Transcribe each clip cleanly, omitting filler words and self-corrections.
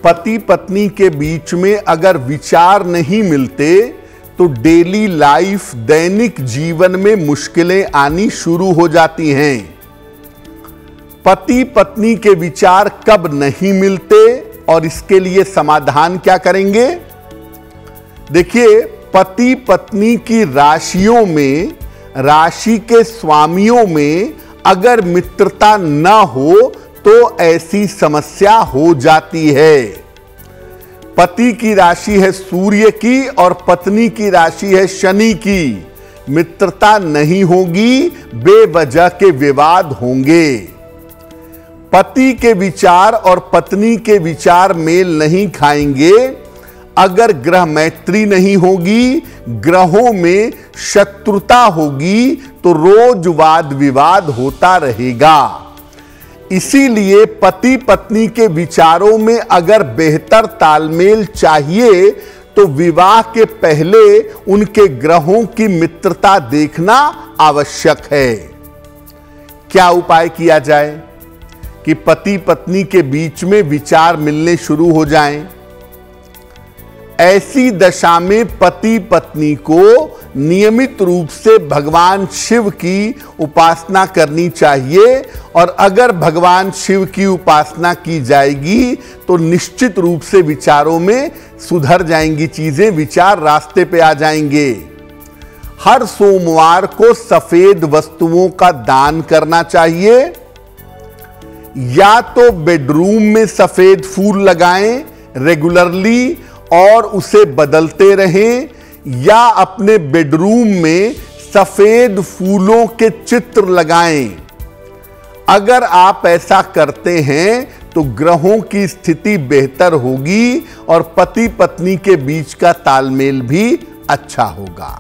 पति पत्नी के बीच में अगर विचार नहीं मिलते तो डेली लाइफ, दैनिक जीवन में मुश्किलें आनी शुरू हो जाती हैं। पति पत्नी के विचार कब नहीं मिलते और इसके लिए समाधान क्या करेंगे? देखिए, पति पत्नी की राशियों में, राशि के स्वामियों में अगर मित्रता न हो तो ऐसी समस्या हो जाती है। पति की राशि है सूर्य की और पत्नी की राशि है शनि की। मित्रता नहीं होगी, बेवजह के विवाद होंगे। पति के विचार और पत्नी के विचार मेल नहीं खाएंगे। अगर ग्रह मैत्री नहीं होगी, ग्रहों में शत्रुता होगी तो रोज वाद विवाद होता रहेगा। इसीलिए पति पत्नी के विचारों में अगर बेहतर तालमेल चाहिए तो विवाह के पहले उनके ग्रहों की मित्रता देखना आवश्यक है। क्या उपाय किया जाए कि पति पत्नी के बीच में विचार मिलने शुरू हो जाएं? ऐसी दशा में पति पत्नी को नियमित रूप से भगवान शिव की उपासना करनी चाहिए और अगर भगवान शिव की उपासना की जाएगी तो निश्चित रूप से विचारों में सुधर जाएंगी चीजें, विचार रास्ते पे आ जाएंगे। हर सोमवार को सफेद वस्तुओं का दान करना चाहिए। या तो बेडरूम में सफेद फूल लगाएं रेगुलरली और उसे बदलते रहें, या अपने बेडरूम में सफेद फूलों के चित्र लगाएं। अगर आप ऐसा करते हैं तो ग्रहों की स्थिति बेहतर होगी और पति पत्नी के बीच का तालमेल भी अच्छा होगा।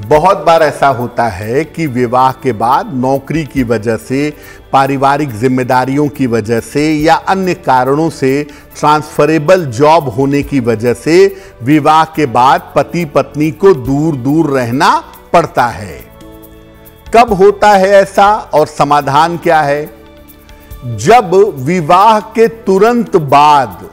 बहुत बार ऐसा होता है कि विवाह के बाद नौकरी की वजह से, पारिवारिक जिम्मेदारियों की वजह से या अन्य कारणों से, ट्रांसफरेबल जॉब होने की वजह से विवाह के बाद पति पत्नी को दूर दूर रहना पड़ता है। कब होता है ऐसा और समाधान क्या है? जब विवाह के तुरंत बाद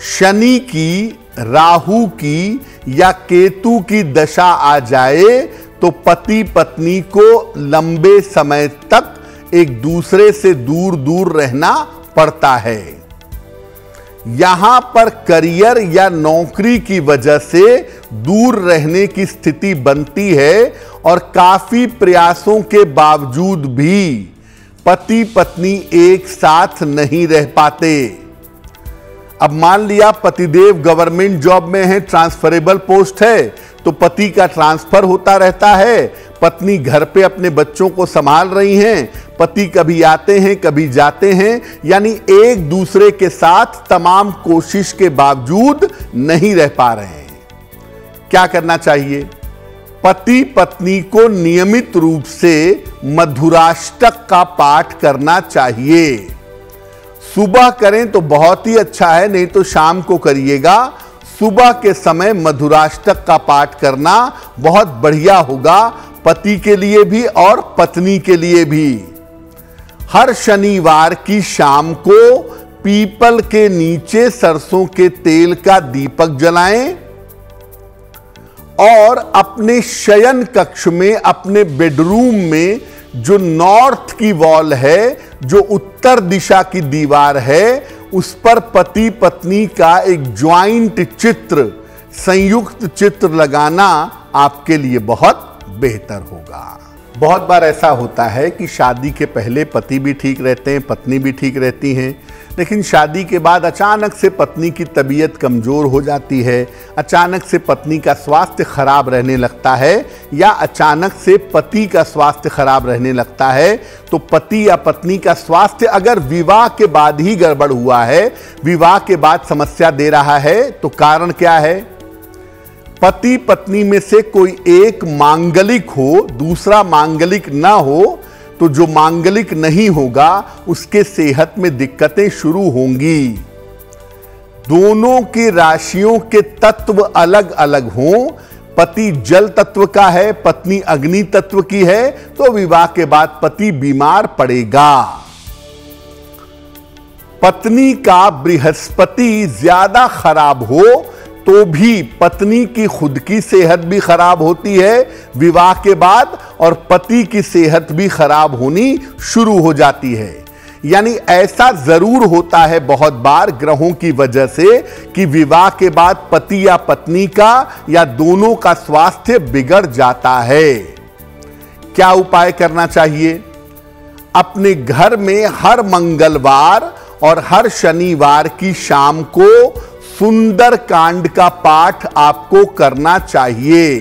शनि की, राहु की या केतु की दशा आ जाए तो पति पत्नी को लंबे समय तक एक दूसरे से दूर दूर रहना पड़ता है। यहां पर करियर या नौकरी की वजह से दूर रहने की स्थिति बनती है और काफी प्रयासों के बावजूद भी पति पत्नी एक साथ नहीं रह पाते। अब मान लिया पतिदेव गवर्नमेंट जॉब में है, ट्रांसफरेबल पोस्ट है, तो पति का ट्रांसफर होता रहता है। पत्नी घर पे अपने बच्चों को संभाल रही हैं, पति कभी आते हैं कभी जाते हैं, यानी एक दूसरे के साथ तमाम कोशिश के बावजूद नहीं रह पा रहे हैं। क्या करना चाहिए? पति पत्नी को नियमित रूप से मधुराष्टक का पाठ करना चाहिए। सुबह करें तो बहुत ही अच्छा है, नहीं तो शाम को करिएगा। सुबह के समय मधुराष्टक का पाठ करना बहुत बढ़िया होगा, पति के लिए भी और पत्नी के लिए भी। हर शनिवार की शाम को पीपल के नीचे सरसों के तेल का दीपक जलाएं और अपने शयन कक्ष में, अपने बेडरूम में जो नॉर्थ की वॉल है, जो उत्तर दिशा की दीवार है, उस पर पति पत्नी का एक ज्वाइंट चित्र, संयुक्त चित्र लगाना आपके लिए बहुत बेहतर होगा। बहुत बार ऐसा होता है कि शादी के पहले पति भी ठीक रहते हैं, पत्नी भी ठीक रहती हैं, लेकिन शादी के बाद अचानक से पत्नी की तबीयत कमज़ोर हो जाती है, अचानक से पत्नी का स्वास्थ्य खराब रहने लगता है या अचानक से पति का स्वास्थ्य खराब रहने लगता है। तो पति या पत्नी का स्वास्थ्य अगर विवाह के बाद ही गड़बड़ हुआ है, विवाह के बाद समस्या दे रहा है, तो कारण क्या है? पति पत्नी में से कोई एक मांगलिक हो, दूसरा मांगलिक ना हो, तो जो मांगलिक नहीं होगा उसके सेहत में दिक्कतें शुरू होंगी। दोनों की राशियों के तत्व अलग अलग हों, पति जल तत्व का है, पत्नी अग्नि तत्व की है, तो विवाह के बाद पति बीमार पड़ेगा। पत्नी का बृहस्पति ज्यादा खराब हो तो भी पत्नी की खुद की सेहत भी खराब होती है विवाह के बाद, और पति की सेहत भी खराब होनी शुरू हो जाती है। यानी ऐसा जरूर होता है बहुत बार ग्रहों की वजह से कि विवाह के बाद पति या पत्नी का या दोनों का स्वास्थ्य बिगड़ जाता है। क्या उपाय करना चाहिए? अपने घर में हर मंगलवार और हर शनिवार की शाम को सुंदर कांड का पाठ आपको करना चाहिए।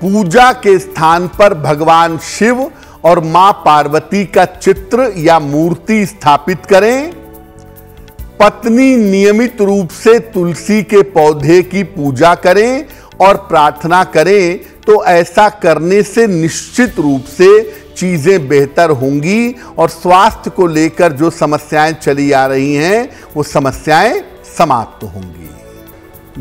पूजा के स्थान पर भगवान शिव और मां पार्वती का चित्र या मूर्ति स्थापित करें। पत्नी नियमित रूप से तुलसी के पौधे की पूजा करें और प्रार्थना करें, तो ऐसा करने से निश्चित रूप से चीजें बेहतर होंगी और स्वास्थ्य को लेकर जो समस्याएं चली आ रही हैं वो समस्याएं समाप्त होंगी।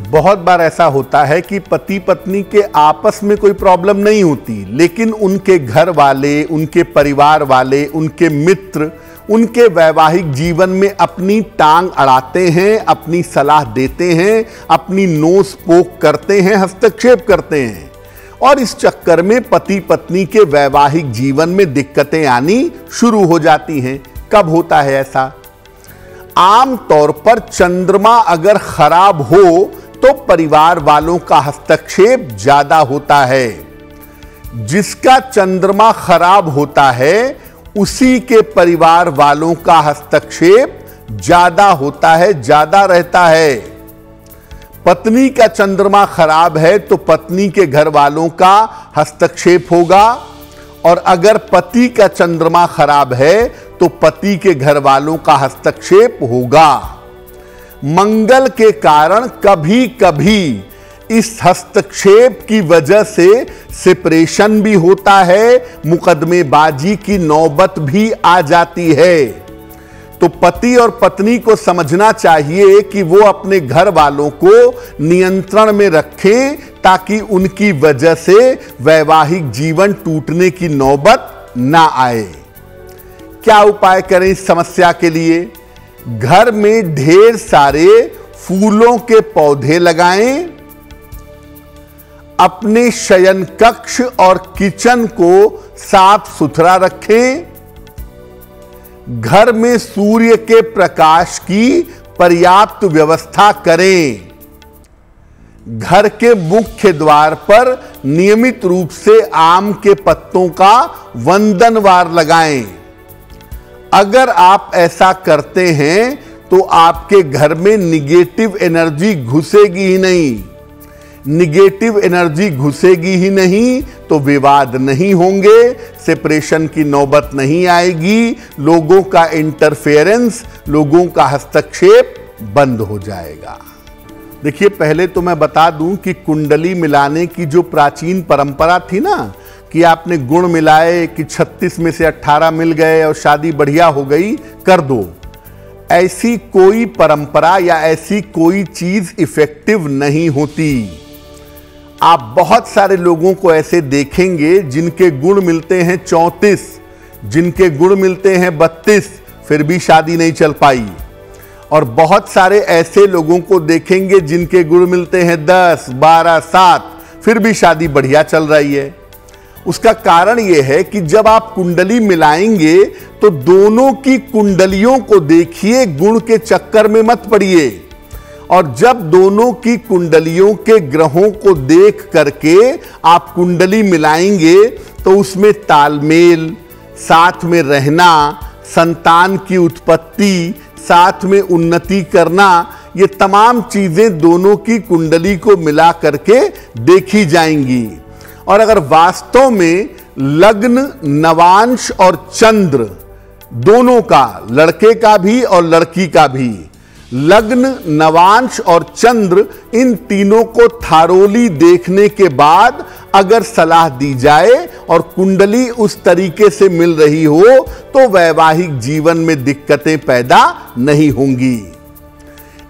बहुत बार ऐसा होता है कि पति पत्नी के आपस में कोई प्रॉब्लम नहीं होती, लेकिन उनके घर वाले, उनके परिवार वाले, उनके मित्र उनके वैवाहिक जीवन में अपनी टांग अड़ाते हैं, अपनी सलाह देते हैं, अपनी नोस पोक करते हैं, हस्तक्षेप करते हैं, और इस चक्कर में पति पत्नी के वैवाहिक जीवन में दिक्कतें आनी शुरू हो जाती हैं। कब होता है ऐसा? आम तौर पर चंद्रमा अगर खराब हो तो परिवार वालों का हस्तक्षेप ज्यादा होता है। जिसका चंद्रमा खराब होता है उसी के परिवार वालों का हस्तक्षेप ज्यादा होता है, ज्यादा रहता है। पत्नी का चंद्रमा खराब है तो पत्नी के घर वालों का हस्तक्षेप होगा, और अगर पति का चंद्रमा खराब है तो पति के घर वालों का हस्तक्षेप होगा। मंगल के कारण कभी कभी इस हस्तक्षेप की वजह से सेपरेशन भी होता है, मुकदमेबाजी की नौबत भी आ जाती है। तो पति और पत्नी को समझना चाहिए कि वो अपने घर वालों को नियंत्रण में रखें ताकि उनकी वजह से वैवाहिक जीवन टूटने की नौबत ना आए। क्या उपाय करें इस समस्या के लिए? घर में ढेर सारे फूलों के पौधे लगाएं। अपने शयन कक्ष और किचन को साफ सुथरा रखें। घर में सूर्य के प्रकाश की पर्याप्त व्यवस्था करें। घर के मुख्य द्वार पर नियमित रूप से आम के पत्तों का वंदनवार लगाएं। अगर आप ऐसा करते हैं तो आपके घर में निगेटिव एनर्जी घुसेगी ही नहीं। निगेटिव एनर्जी घुसेगी ही नहीं तो विवाद नहीं होंगे, सेपरेशन की नौबत नहीं आएगी, लोगों का इंटरफेरेंस, लोगों का हस्तक्षेप बंद हो जाएगा। देखिए, पहले तो मैं बता दूं कि कुंडली मिलाने की जो प्राचीन परंपरा थी ना, कि आपने गुण मिलाए कि 36 में से 18 मिल गए और शादी बढ़िया हो गई, कर दो, ऐसी कोई परंपरा या ऐसी कोई चीज इफेक्टिव नहीं होती। आप बहुत सारे लोगों को ऐसे देखेंगे जिनके गुण मिलते हैं 34, जिनके गुण मिलते हैं 32, फिर भी शादी नहीं चल पाई। और बहुत सारे ऐसे लोगों को देखेंगे जिनके गुण मिलते हैं 10, 12, 7, फिर भी शादी बढ़िया चल रही है। उसका कारण यह है कि जब आप कुंडली मिलाएंगे तो दोनों की कुंडलियों को देखिए, गुण के चक्कर में मत पड़िए। और जब दोनों की कुंडलियों के ग्रहों को देख करके आप कुंडली मिलाएंगे तो उसमें तालमेल, साथ में रहना, संतान की उत्पत्ति, साथ में उन्नति करना, ये तमाम चीजें दोनों की कुंडली को मिला करके देखी जाएंगी। और अगर वास्तव में लग्न, नवांश और चंद्र दोनों का, लड़के का भी और लड़की का भी, लग्न, नवांश और चंद्र, इन तीनों को थारोली देखने के बाद अगर सलाह दी जाए और कुंडली उस तरीके से मिल रही हो तो वैवाहिक जीवन में दिक्कतें पैदा नहीं होंगी।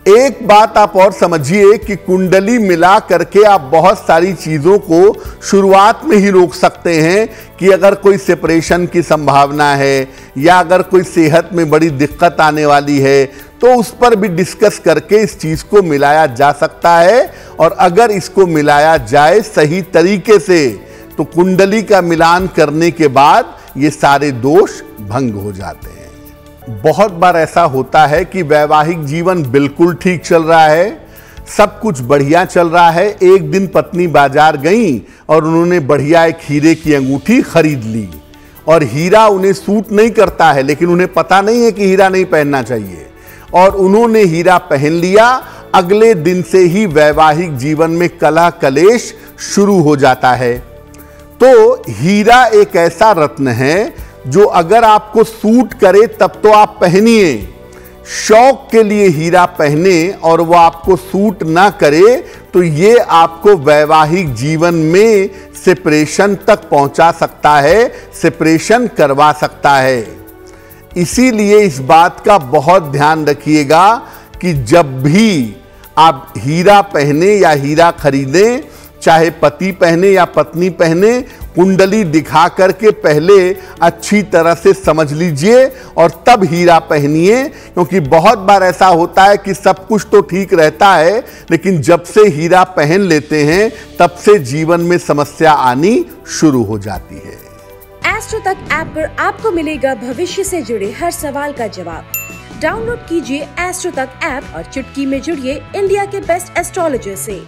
एक बात आप और समझिए कि कुंडली मिला करके आप बहुत सारी चीजों को शुरुआत में ही रोक सकते हैं कि अगर कोई सेपरेशन की संभावना है या अगर कोई सेहत में बड़ी दिक्कत आने वाली है तो उस पर भी डिस्कस करके इस चीज को मिलाया जा सकता है। और अगर इसको मिलाया जाए सही तरीके से तो कुंडली का मिलान करने के बाद ये सारे दोष भंग हो जाते हैं। बहुत बार ऐसा होता है कि वैवाहिक जीवन बिल्कुल ठीक चल रहा है, सब कुछ बढ़िया चल रहा है। एक दिन पत्नी बाजार गई और उन्होंने बढ़िया एक हीरे की अंगूठी खरीद ली और हीरा उन्हें सूट नहीं करता है, लेकिन उन्हें पता नहीं है कि हीरा नहीं पहनना चाहिए और उन्होंने हीरा पहन लिया। अगले दिन से ही वैवाहिक जीवन में कलह कलेश शुरू हो जाता है। तो हीरा एक ऐसा रत्न है जो अगर आपको सूट करे तब तो आप पहनिए, शौक के लिए हीरा पहने और वो आपको सूट ना करे तो ये आपको वैवाहिक जीवन में सेपरेशन तक पहुंचा सकता है, सेपरेशन करवा सकता है। इसीलिए इस बात का बहुत ध्यान रखिएगा कि जब भी आप हीरा पहने या हीरा खरीदें, चाहे पति पहने या पत्नी पहने, कुंडली दिखा करके पहले अच्छी तरह से समझ लीजिए और तब हीरा पहनिए। क्योंकि बहुत बार ऐसा होता है कि सब कुछ तो ठीक रहता है, लेकिन जब से हीरा पहन लेते हैं तब से जीवन में समस्या आनी शुरू हो जाती है। एस्ट्रो तक ऐप पर आपको मिलेगा भविष्य से जुड़े हर सवाल का जवाब। डाउनलोड कीजिए एस्ट्रो तक ऐप और चुटकी में जुड़िए इंडिया के बेस्ट एस्ट्रोलॉजर से।